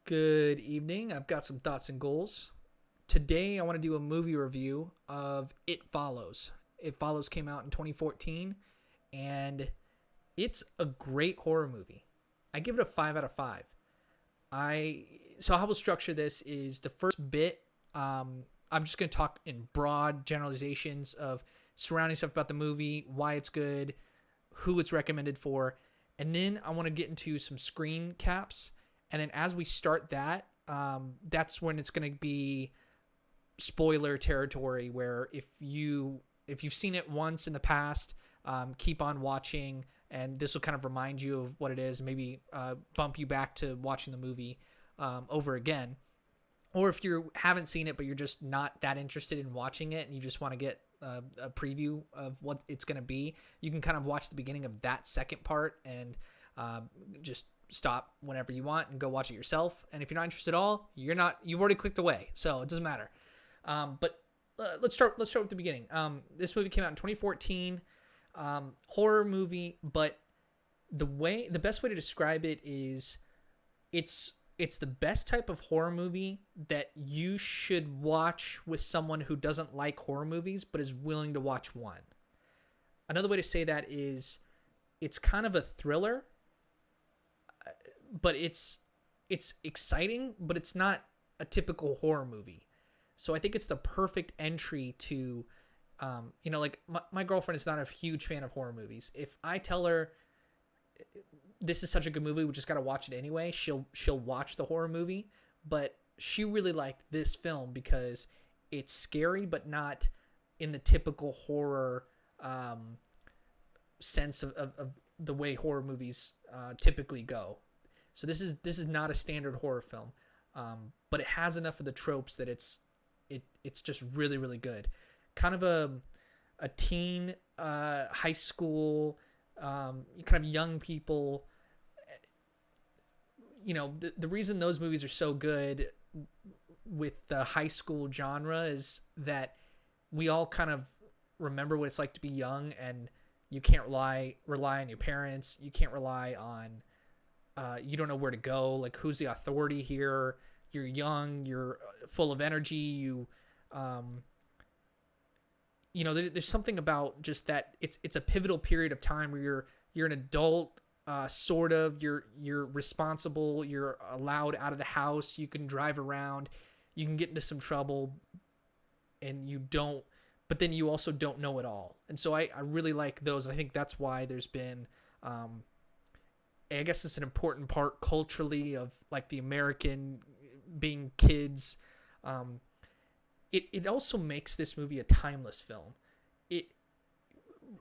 Good evening. I've got some thoughts and goals. Today, I want to do a movie review of It Follows. It Follows came out in 2014, and it's a great horror movie. I give it a 5 out of 5. So how we'll structure this is the first bit. I'm just going to talk in broad generalizations of surrounding stuff about the movie, why it's good, who it's recommended for, and then I want to get into some screen caps. And then as we start that, that's when it's going to be spoiler territory. Where if you've seen it once in the past, keep on watching, and this will kind of remind you of what it is. Maybe bump you back to watching the movie over again. Or if you haven't seen it but you're just not that interested in watching it and you just want to get a preview of what it's going to be, you can kind of watch the beginning of that second part and just stop whenever you want and go watch it yourself. And if you're not interested at all, you've already clicked away, so it doesn't matter. But let's start with the beginning. This movie came out in 2014, horror movie, but the best way to describe it is it's the best type of horror movie that you should watch with someone who doesn't like horror movies but is willing to watch one. Another way to say that is it's kind of a thriller, but it's exciting, but it's not a typical horror movie. So I think it's the perfect entry to, like my girlfriend is not a huge fan of horror movies. If I tell her this is such a good movie, we just got to watch it anyway, she'll watch the horror movie. But she really liked this film because it's scary, but not in the typical horror sense of the way horror movies typically go. So this is not a standard horror film, but it has enough of the tropes that it's just really, really good. Kind of a teen, high school, kind of young people. The reason those movies are so good with the high school genre is that we all kind of remember what it's like to be young, and you can't rely on your parents. You can't rely on, you don't know where to go. Like, who's the authority here? You're young. You're full of energy. There's something about just that. It's a pivotal period of time where you're an adult, sort of. You're responsible. You're allowed out of the house. You can drive around. You can get into some trouble, and you don't. But then you also don't know it all. And so I really like those. I think that's why there's been, I guess it's an important part culturally of like the American being kids. It also makes this movie a timeless film.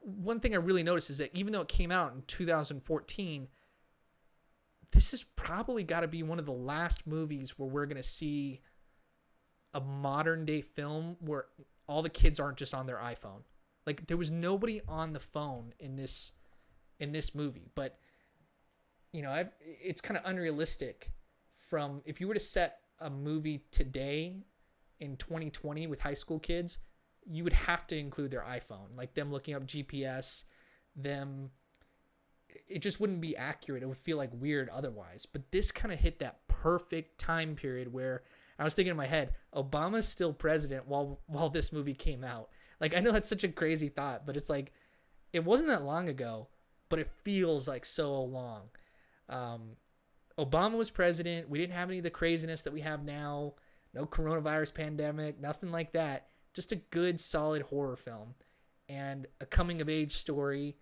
One thing I really noticed is that even though it came out in 2014, this has probably got to be one of the last movies where we're going to see a modern day film where all the kids aren't just on their iPhone. Like, there was nobody on the phone in this movie, but it's kind of unrealistic. From if you were to set a movie today in 2020 with high school kids, you would have to include their iPhone, like them looking up GPS, it just wouldn't be accurate. It would feel like weird otherwise. But this kind of hit that perfect time period where I was thinking in my head, Obama's still president while this movie came out. Like, I know that's such a crazy thought, but it's like, it wasn't that long ago, but it feels like so long. Obama was president. We didn't have any of the craziness that we have now. No coronavirus pandemic, nothing like that. Just a good, solid horror film and a coming-of-age story.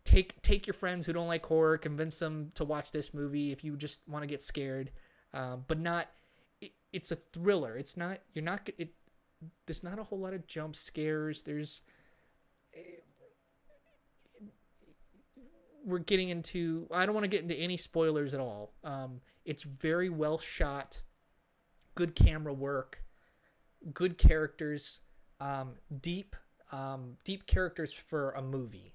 Take your friends who don't like horror, convince them to watch this movie if you just want to get scared. But not. It's a thriller. It's not. You're not. There's not a whole lot of jump scares. We're getting into. I don't want to get into any spoilers at all. It's very well shot. Good camera work. Good characters. Deep characters for a movie.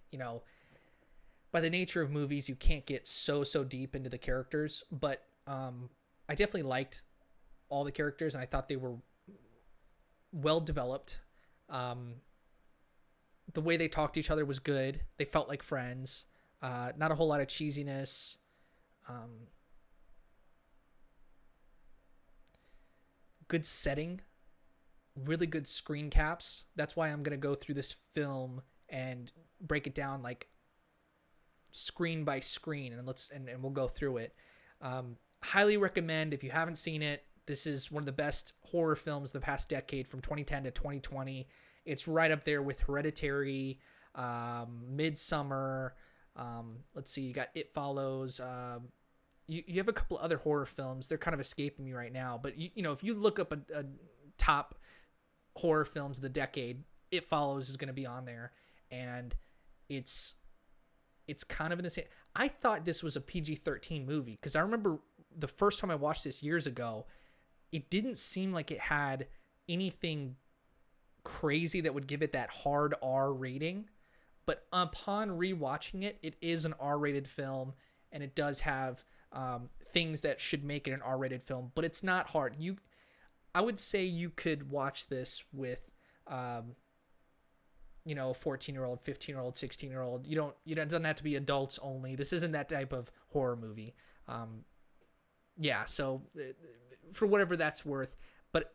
By the nature of movies, you can't get so deep into the characters, but I definitely liked all the characters, and I thought they were well developed. The way they talked to each other was good. They felt like friends. Not a whole lot of cheesiness. good setting, really good screen caps. That's why I'm going to go through this film and break it down like screen by screen, and we'll go through it. Highly recommend if you haven't seen it. This is one of the best horror films of the past decade, from 2010 to 2020. It's right up there with Hereditary, Midsummer. Let's see, you got It Follows. You have a couple other horror films. They're kind of escaping me right now, but you know, if you look up a top horror films of the decade, It Follows is going to be on there, and it's kind of in the same. I thought this was a PG-13 movie because I remember the first time I watched this years ago, it didn't seem like it had anything crazy that would give it that hard R rating. But upon rewatching it, it is an R-rated film, and it does have things that should make it an R-rated film. But it's not hard. I would say you could watch this with, a 14-year-old, 15-year-old, 16-year-old. It doesn't have to be adults only. This isn't that type of horror movie. So for whatever that's worth, but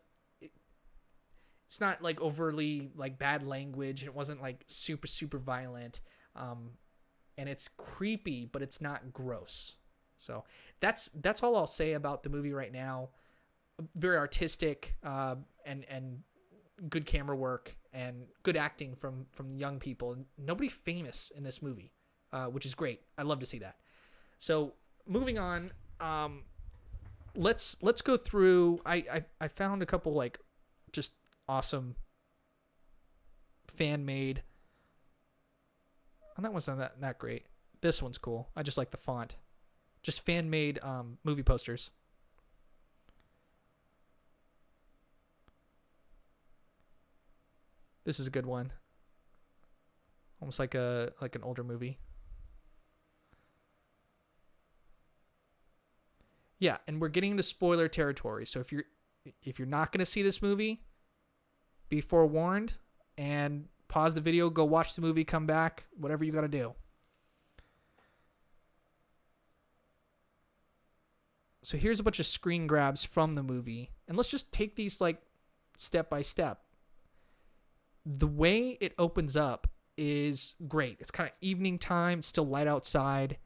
it's not like overly like bad language. It wasn't like super, super violent. And it's creepy, but it's not gross. So that's all I'll say about the movie right now. Very artistic, and good camera work and good acting from young people. Nobody famous in this movie, which is great. I love to see that. So moving on, let's go through. I found a couple like just awesome fan made. And that one's not that great. This one's cool. I just like the font. Just fan made movie posters. This is a good one. Almost like an older movie. Yeah, and we're getting into spoiler territory. So if you're not going to see this movie, be forewarned and pause the video, go watch the movie, come back, whatever you got to do. So here's a bunch of screen grabs from the movie, and let's just take these like step by step. The way it opens up is great. It's kind of evening time, still light outside.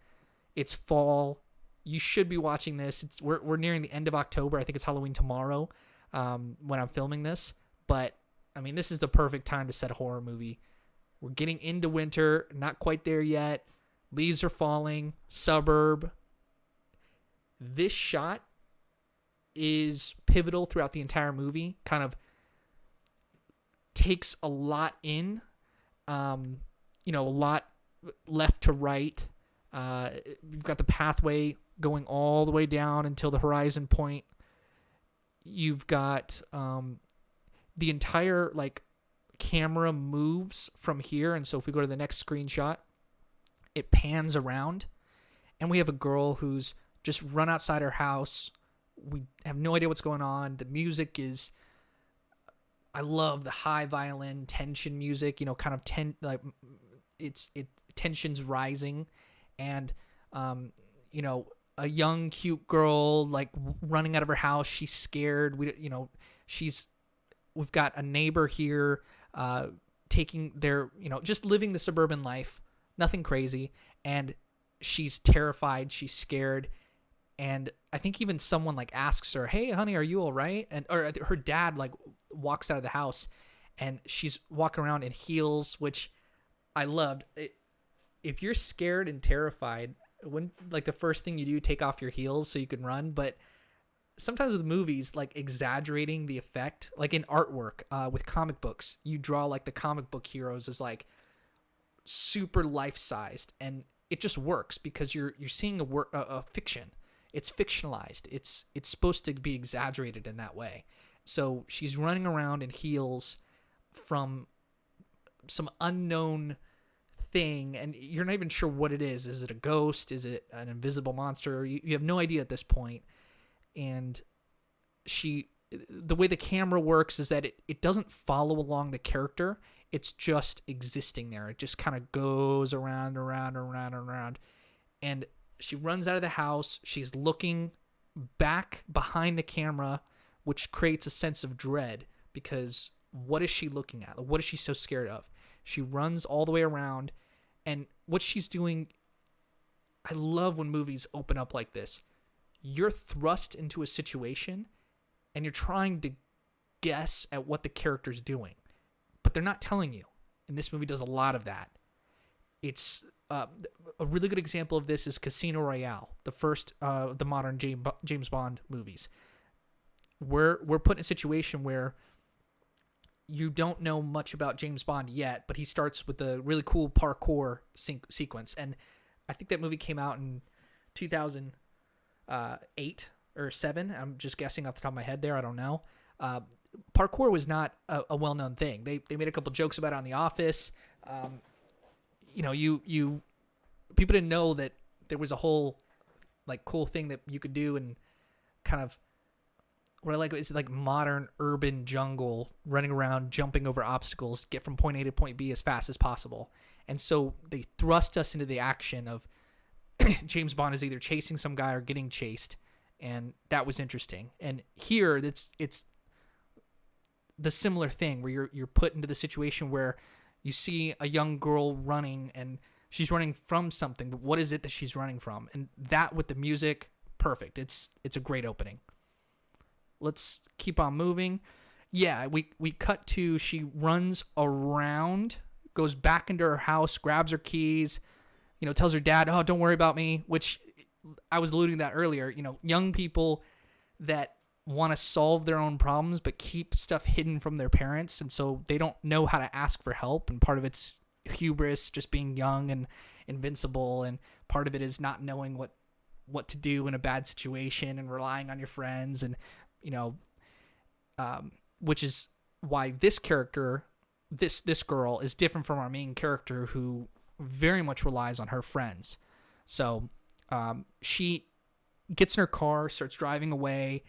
It's fall. You should be watching this. We're nearing the end of October. I think it's Halloween tomorrow when I'm filming this. But, I mean, this is the perfect time to set a horror movie. We're getting into winter, not quite there yet. Leaves are falling. Suburb. This shot is pivotal throughout the entire movie. Kind of takes a lot in, a lot left to right. You've got the pathway going all the way down until the horizon point. You've got the entire like camera moves from here, and so if we go to the next screenshot, it pans around, and we have a girl who's just run outside her house. We have no idea what's going on. The music is, I love the high violin tension music, kind of tension's rising, and a young cute girl like running out of her house. She's scared. We've got a neighbor here taking their, just living the suburban life, nothing crazy, and she's terrified, she's scared. And I think even someone like asks her, "Hey, honey, are you all right?" Or her dad like walks out of the house, and she's walking around in heels, which I loved. If you're scared and terrified, wouldn't like the first thing you do take off your heels so you can run? But sometimes with movies, like exaggerating the effect, like in artwork, with comic books, you draw like the comic book heroes as like super life-sized, and it just works because you're seeing a fiction. It's fictionalized. It's supposed to be exaggerated in that way. So she's running around in heels from some unknown thing, and you're not even sure what it is. Is it a ghost? Is it an invisible monster? You have no idea at this point. And the way the camera works is that it doesn't follow along the character. It's just existing there. It just kind of goes around. And she runs out of the house. She's looking back behind the camera which creates a sense of dread because what is she looking at? What is she so scared of? She runs all the way around, and what she's doing, I love when movies open up like this. You're thrust into a situation, and you're trying to guess at what the character's doing, but they're not telling you. And this movie does a lot of that. It's a really good example of this is Casino Royale, the first the modern James Bond movies. We're put in a situation where you don't know much about James Bond yet, but he starts with a really cool parkour sequence. And I think that movie came out in 2008 or 7. I'm just guessing off the top of my head there. I don't know. Parkour was not a well-known thing. They made a couple jokes about it on The Office. You people didn't know that there was a whole like cool thing that you could do, and kind of what I like is like modern urban jungle, running around, jumping over obstacles, get from point A to point B as fast as possible. And so they thrust us into the action of James Bond is either chasing some guy or getting chased, and that was interesting. And here it's the similar thing where you're put into the situation where you see a young girl running and she's running from something, but what is it that she's running from? And that with the music, perfect. It's a great opening. Let's keep on moving. Yeah, we cut to she runs around, goes back into her house, grabs her keys, tells her dad, "Oh, don't worry about me," which I was alluding to that earlier. Young people that want to solve their own problems but keep stuff hidden from their parents, and so they don't know how to ask for help, and part of it's hubris, just being young and invincible, and part of it is not knowing what to do in a bad situation and relying on your friends, and which is why this character, this girl is different from our main character, who very much relies on her friends. So she gets in her car, starts driving away.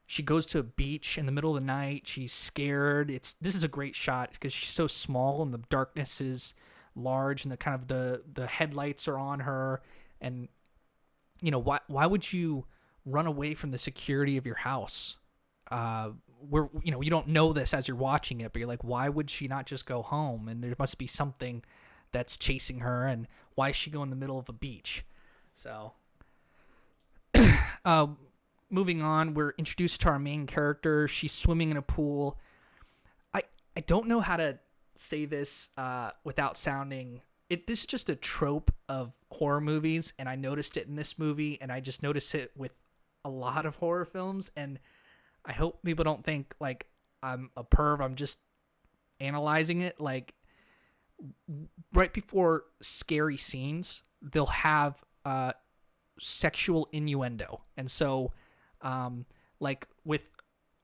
She goes to a beach in the middle of the night. She's scared. This is a great shot because she's so small and the darkness is large, and the headlights are on her. And why would you run away from the security of your house? Where you don't know this as you're watching it, but you're like, why would she not just go home? And there must be something that's chasing her, and why is she going in the middle of a beach? So moving on, we're introduced to our main character. She's swimming in a pool. I don't know how to say this without sounding... This is just a trope of horror movies, and I noticed it in this movie, and I just noticed it with a lot of horror films, and I hope people don't think like I'm a perv. I'm just analyzing it. Like, right before scary scenes, they'll have sexual innuendo. And so like with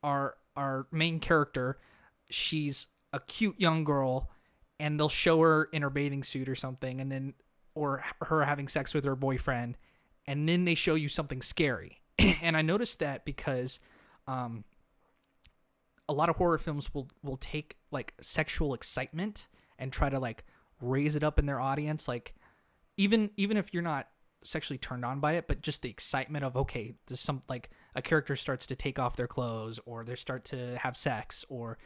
our main character, she's a cute young girl, and they'll show her in her bathing suit or something, and then or her having sex with her boyfriend, and then they show you something scary. And I noticed that because a lot of horror films will take like sexual excitement and try to like raise it up in their audience, like even if you're not sexually turned on by it, but just the excitement of, okay, there's some, like a character starts to take off their clothes, or they start to have sex, or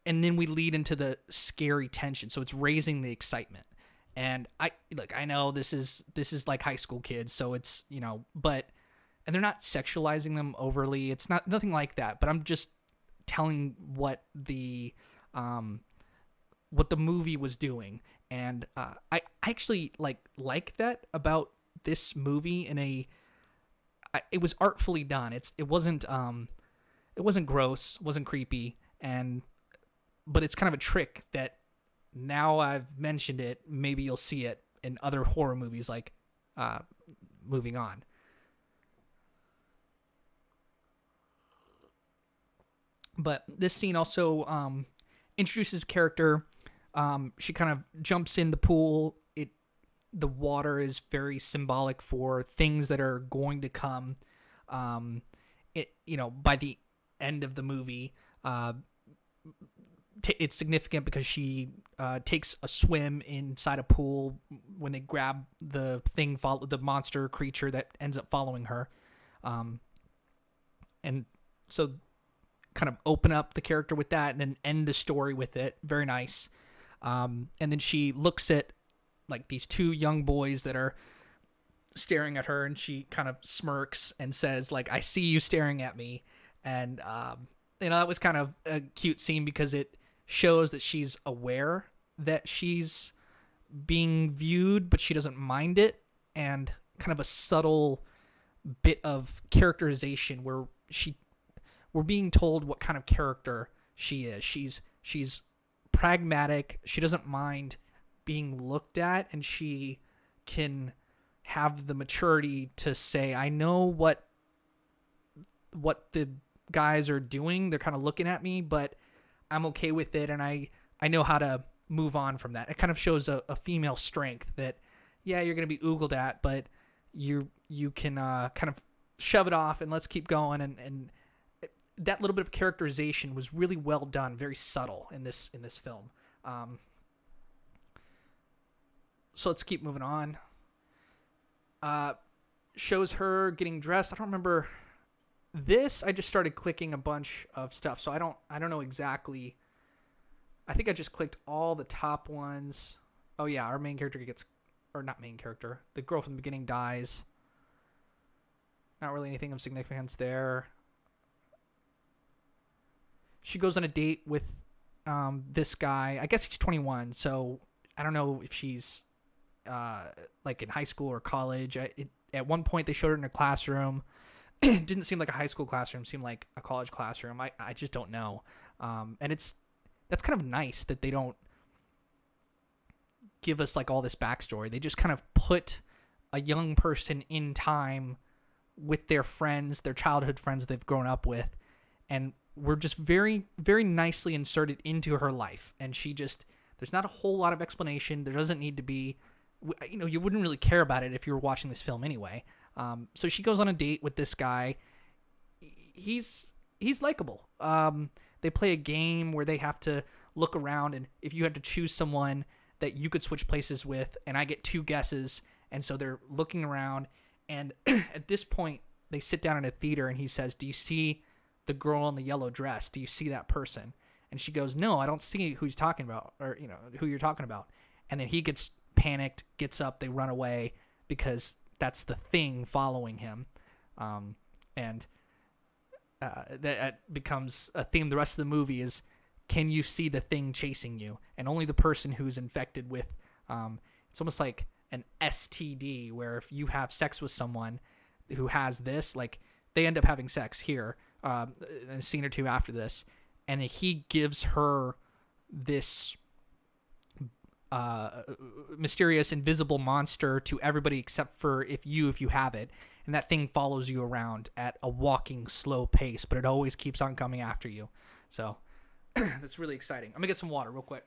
and then we lead into the scary tension. So it's raising the excitement. And I know this is like high school kids, so it's, but, and they're not sexualizing them overly. It's nothing like that, but I'm just telling what the movie was doing. And I actually like that about this movie it was artfully done. It wasn't gross, wasn't creepy, but it's kind of a trick that now I've mentioned it, maybe you'll see it in other horror movies, like moving on. But this scene also introduces a character. She kind of jumps in the pool. The water is very symbolic for things that are going to come. By the end of the movie, it's significant because she takes a swim inside a pool when they grab the monster creature that ends up following her. and so kind of open up the character with that and then end the story with it. Very nice. And then she looks at like these two young boys that are staring at her, and she kind of smirks and says like, I see you staring at me. And that was kind of a cute scene because it shows that she's aware that she's being viewed, but she doesn't mind it, and kind of a subtle bit of characterization where we're being told what kind of character she is. She's pragmatic. She doesn't mind being looked at, and she can have the maturity to say, I know what the guys are doing. They're kind of looking at me, but I'm okay with it, and I know how to move on from that. It kind of shows a female strength that, yeah, you're going to be oogled at, but you can kind of shove it off and let's keep going. And that little bit of characterization was really well done, very subtle in this film. So let's keep moving on. Shows her getting dressed. I don't remember this. I just started clicking a bunch of stuff, so I don't know exactly. I think I just clicked all the top ones. Oh yeah, our main character not main character. The girl from the beginning dies. Not really anything of significance there. She goes on a date with this guy. I guess he's 21, so I don't know if she's like in high school or college. At one point, they showed her in a classroom. It didn't seem like a high school classroom. It seemed like a college classroom. I just don't know. And that's kind of nice that they don't give us like all this backstory. They just kind of put a young person in time with their friends, their childhood friends they've grown up with, and we're just very, very nicely inserted into her life. And there's not a whole lot of explanation. There doesn't need to be, you wouldn't really care about it if you were watching this film anyway. So she goes on a date with this guy. He's likable. They play a game where they have to look around, and if you had to choose someone that you could switch places with, and I get two guesses, and so they're looking around, and at this point, they sit down in a theater, and he says, do you see the girl in the yellow dress? Do you see that person? And she goes, no, I don't see who he's talking about, or, who you're talking about. And then he gets panicked, gets up, they run away, because that's the thing following him. That becomes a theme the rest of the movie is, can you see the thing chasing you? And only the person who's infected with, it's almost like an STD, where if you have sex with someone who has this, like they end up having sex here, a scene or two after this, and he gives her this mysterious invisible monster to everybody except for if you have it, and that thing follows you around at a walking slow pace, but it always keeps on coming after you. So that's really exciting. I'm gonna get some water real quick.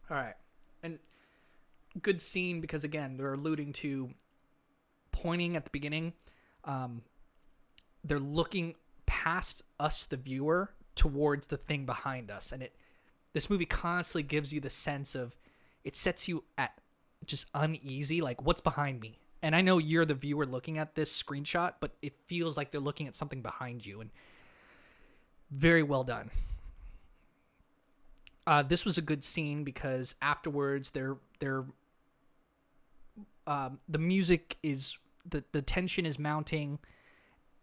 All right. And good scene because, again, they're alluding to pointing at the beginning. They're looking past us, the viewer, towards the thing behind us. And this movie constantly gives you the sense of, it sets you at just uneasy, like, what's behind me? And I know you're the viewer looking at this screenshot, but it feels like they're looking at something behind you. And very well done. This was a good scene because afterwards the music is, the tension is mounting,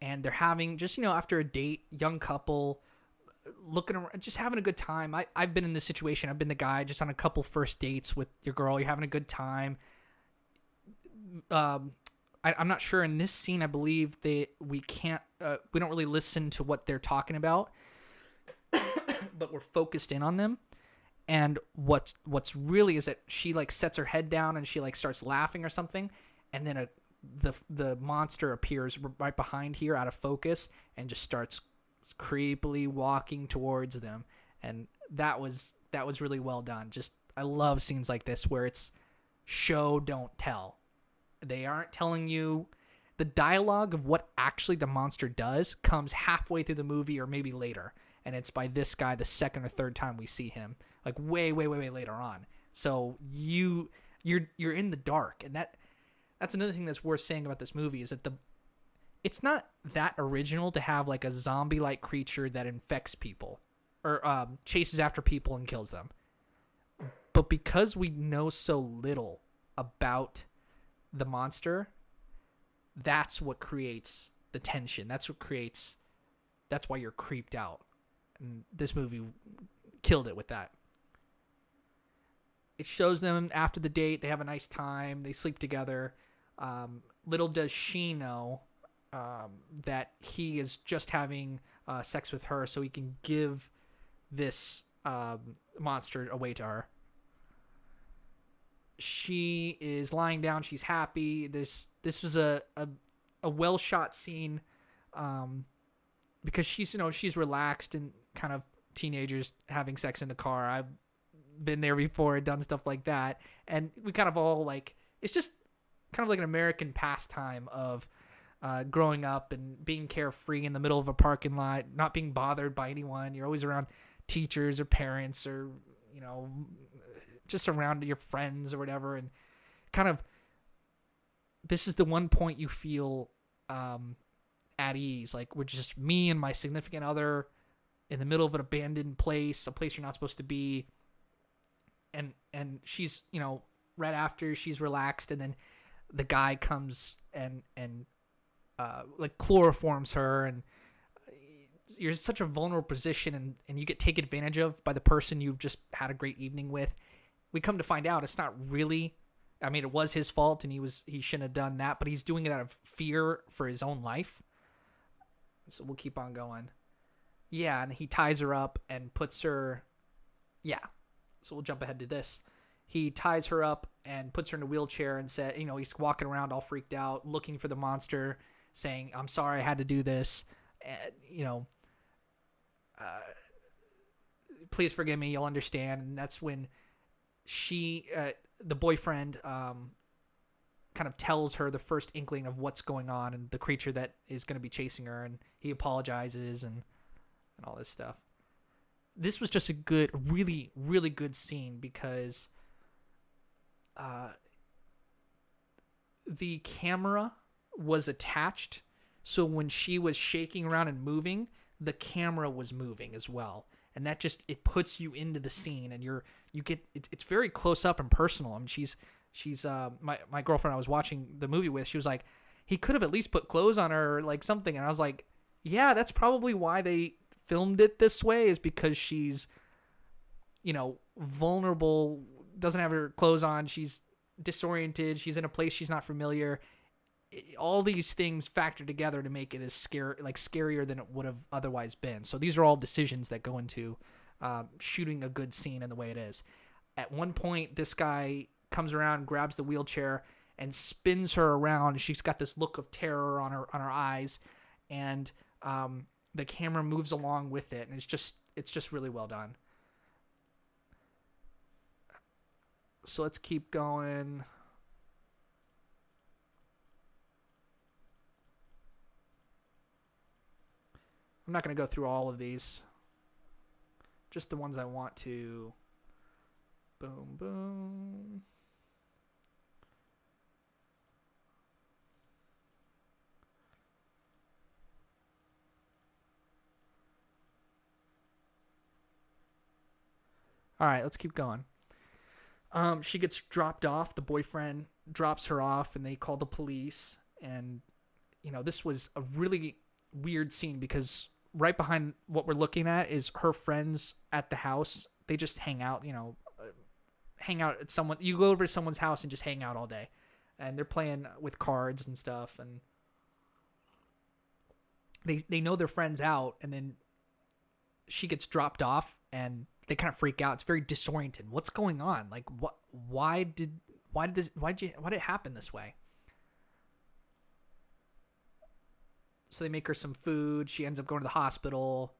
and they're having just, after a date, young couple looking around, just having a good time. I've been in this situation. I've been the guy just on a couple first dates with your girl. You're having a good time. I'm not sure in this scene. I believe we don't really listen to what they're talking about, but we're focused in on them. And what's really is that she like sets her head down and she like starts laughing or something, and then the monster appears right behind here out of focus and just starts creepily walking towards them. And that was really well done. Just, I love scenes like this where it's show don't tell. They aren't telling you the dialogue of what actually the monster does comes halfway through the movie or maybe later. and it's by this guy the second or third time we see him, like way later on. So you're in the dark, and that's another thing that's worth saying about this movie is that it's not that original to have like a zombie-like creature that infects people or chases after people and kills them. But because we know so little about the monster, that's what creates the tension. That's why you're creeped out. And this movie killed it with that. It shows them after the date. They have a nice time. They sleep together. Little does she know that he is just having sex with her so he can give this monster away to her. She is lying down. She's happy. This was a well shot scene because she's relaxed and kind of teenagers having sex in the car. I've been there before, done stuff like that, and we kind of all like, it's just kind of like an American pastime of growing up and being carefree in the middle of a parking lot, not being bothered by anyone. You're always around teachers or parents or just around your friends or whatever, and kind of this is the one point you feel at ease, like we're just me and my significant other in the middle of an abandoned place, a place you're not supposed to be. And she's, right after she's relaxed, and then the guy comes and like chloroforms her, and you're in such a vulnerable position, and you get taken advantage of by the person you've just had a great evening with. We come to find out it's not really, I mean, it was his fault and he shouldn't have done that, but he's doing it out of fear for his own life. So we'll keep on going. Yeah, and he ties her up and puts her, so we'll jump ahead to this. He ties her up and puts her in a wheelchair and said, he's walking around all freaked out, looking for the monster, saying, "I'm sorry I had to do this. Please forgive me. You'll understand." And that's when the boyfriend, kind of tells her the first inkling of what's going on and the creature that is going to be chasing her. And he apologizes and all this stuff. This was just a good, really, really good scene because the camera was attached. So when she was shaking around and moving, the camera was moving as well. And that it puts you into the scene, and it's very close up and personal. I mean, she's my girlfriend I was watching the movie with, she was like, he could have at least put clothes on her or like something. And I was like, yeah, that's probably why they filmed it this way, is because she's, vulnerable, doesn't have her clothes on, she's disoriented, she's in a place she's not familiar. All these things factor together to make it as scarier than it would have otherwise been. So these are all decisions that go into shooting a good scene in the way it is. At one point, this guy comes around, grabs the wheelchair, and spins her around. She's got this look of terror on her eyes, and the camera moves along with it, and it's just really well done. So let's keep going. I'm not going to go through all of these. Just the ones I want to. Boom, boom. All right, let's keep going. She gets dropped off. The boyfriend drops her off, and they call the police. And, this was a really weird scene because right behind what we're looking at is her friends at the house. They just hang out, hang out at someone. You go over to someone's house and just hang out all day. And they're playing with cards and stuff. And they know their friend's out, and then she gets dropped off, and they kind of freak out. It's very disoriented. What's going on? Like, what? Why did it happen this way? So they make her some food. She ends up going to the hospital.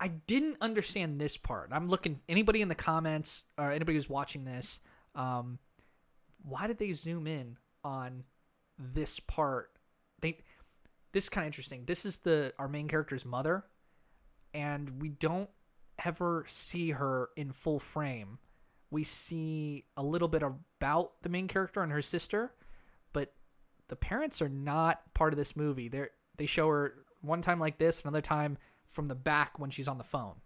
I didn't understand this part. I'm looking, anybody in the comments or anybody who's watching this, why did they zoom in on this part? This is kind of interesting. This is our main character's mother, and we don't ever see her in full frame. We see a little bit about the main character and her sister, but the parents are not part of this movie. They show her one time like this, another time from the back when she's on the phone.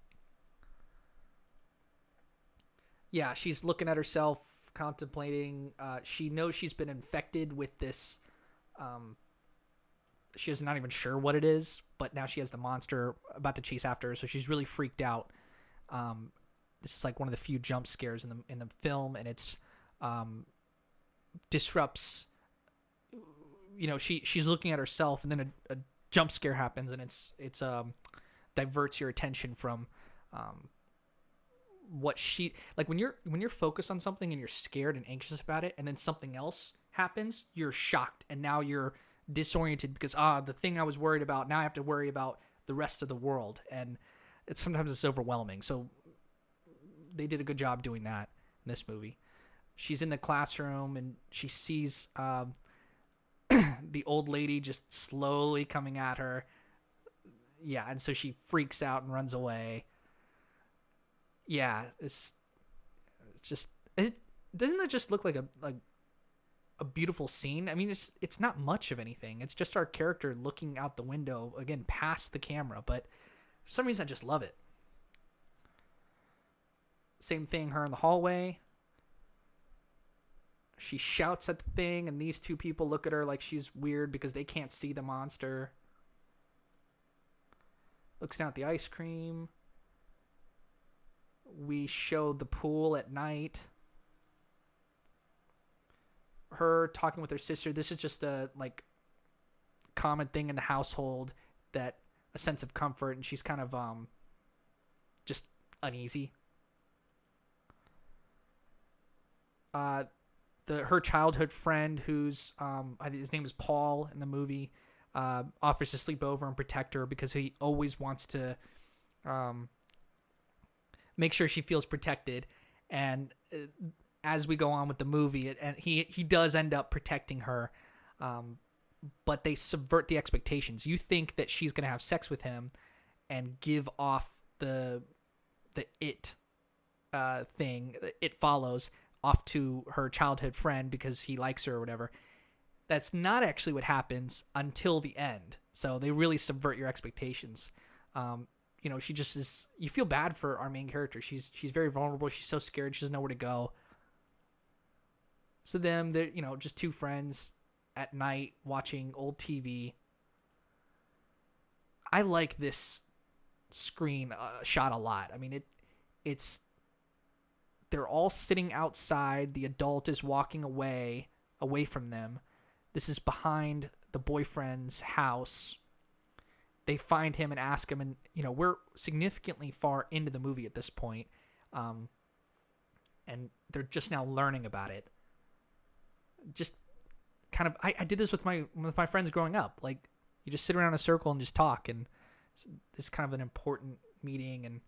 Yeah, she's looking at herself, contemplating. She knows she's been infected with this. She's not even sure what it is, but now she has the monster about to chase after her, so she's really freaked out. This is like one of the few jump scares in the film, and it's disrupts. She's looking at herself, and then a jump scare happens, and it's diverts your attention from what she like when you're focused on something and you're scared and anxious about it, and then something else happens, you're shocked, and now you're disoriented because the thing I was worried about, now I have to worry about the rest of the world, and sometimes it's overwhelming. So they did a good job doing that in this movie. She's in the classroom and she sees the old lady just slowly coming at her. Yeah, and so she freaks out and runs away. Yeah, doesn't that just look like a beautiful scene? I mean, it's not much of anything. It's just our character looking out the window, again, past the camera, but for some reason I just love it. Same thing, her in the hallway. She shouts at the thing, and these two people look at her like she's weird because they can't see the monster. Looks down at the ice cream. We showed the pool at night. Her talking with her sister. This is just a common thing in the household, that a sense of comfort, and she's kind of just uneasy. Her childhood friend, who's his name is Paul in the movie, offers to sleep over and protect her because he always wants to make sure she feels protected. And as we go on with the movie, and he does end up protecting her, but they subvert the expectations. You think that she's going to have sex with him and give off the it thing, it follows, off to her childhood friend because he likes her or whatever. That's not actually what happens until the end. So they really subvert your expectations. She just is. You feel bad for our main character. She's very vulnerable. She's so scared. She doesn't know where to go. So they're just two friends at night watching old TV. I like this screen shot a lot. I mean, it's. They're all sitting outside. The adult is walking away from them. This is behind the boyfriend's house. They find him and ask him, and we're significantly far into the movie at this point, and they're just now learning about it. Just kind of, I did this with my friends growing up. Like, you just sit around in a circle and just talk, and this is kind of an important meeting, and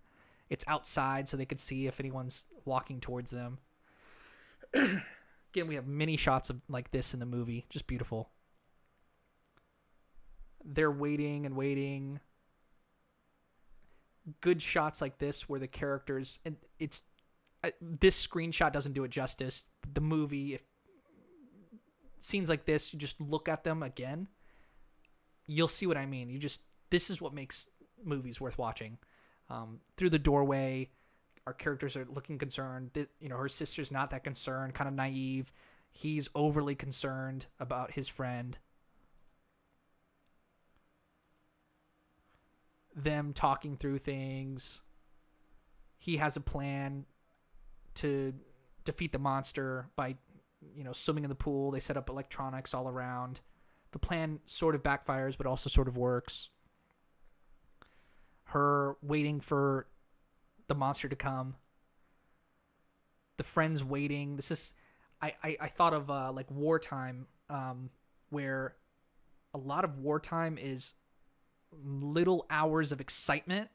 it's outside so they could see if anyone's walking towards them. Again, we have many shots of like this in the movie. Just beautiful. They're waiting and waiting. Good shots like this where the characters... and it's this screenshot doesn't do it justice. The movie, if scenes like this, you just look at them again, you'll see what I mean. This is what makes movies worth watching. Through the doorway, our characters are looking concerned. Her sister's not that concerned, kind of naive. He's overly concerned about his friend. Them talking through things. He has a plan to defeat the monster by, swimming in the pool. They set up electronics all around. The plan sort of backfires, but also sort of works. Her waiting for the monster to come. The friends waiting. This is, I thought of like wartime, where a lot of wartime is little hours of excitement,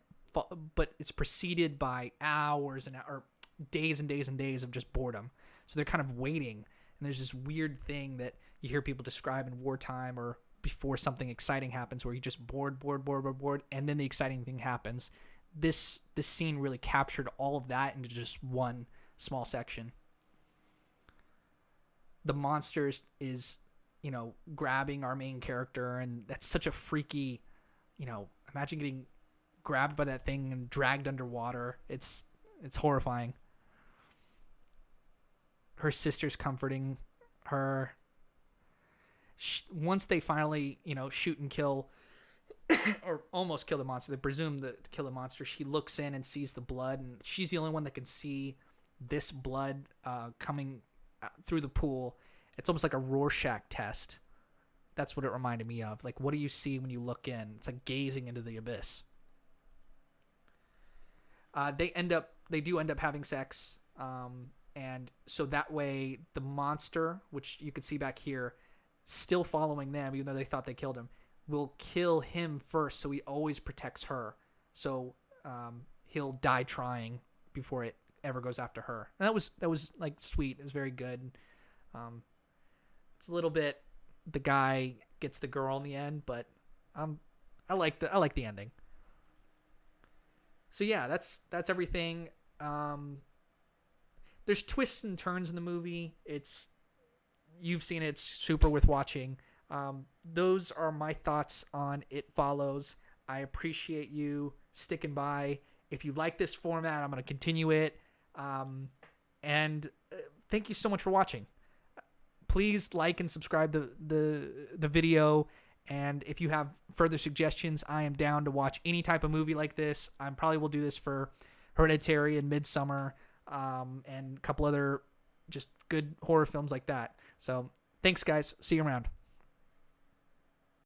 but it's preceded by hours or days and days and days of just boredom. So they're kind of waiting, and there's this weird thing that you hear people describe in wartime or before something exciting happens, where you just bored, and then the exciting thing happens. this scene really captured all of that into just one small section. The monster is, grabbing our main character, and that's such a freaky, imagine getting grabbed by that thing and dragged underwater. It's horrifying. Her sister's comforting her. Once they finally, shoot and kill, or almost kill the monster, they presume to kill the monster, she looks in and sees the blood, and she's the only one that can see this blood coming through the pool. It's almost like a Rorschach test. That's what it reminded me of. Like, what do you see when you look in? It's like gazing into the abyss. They do end up having sex, and so that way the monster, which you can see back here, still following them, even though they thought they killed him, will kill him first, so he always protects her. So he'll die trying before it ever goes after her. And that was like sweet. It was very good. It's a little bit, the guy gets the girl in the end, but I like the ending. So yeah, that's everything. There's twists and turns in the movie. You've seen it. It's super worth watching. Those are my thoughts on It Follows. I appreciate you sticking by. If you like this format, I'm going to continue it. And thank you so much for watching. Please like and subscribe the video. And if you have further suggestions, I am down to watch any type of movie like this. I probably will do this for Hereditary and Midsummer, and a couple other just good horror films like that. So thanks, guys. See you around.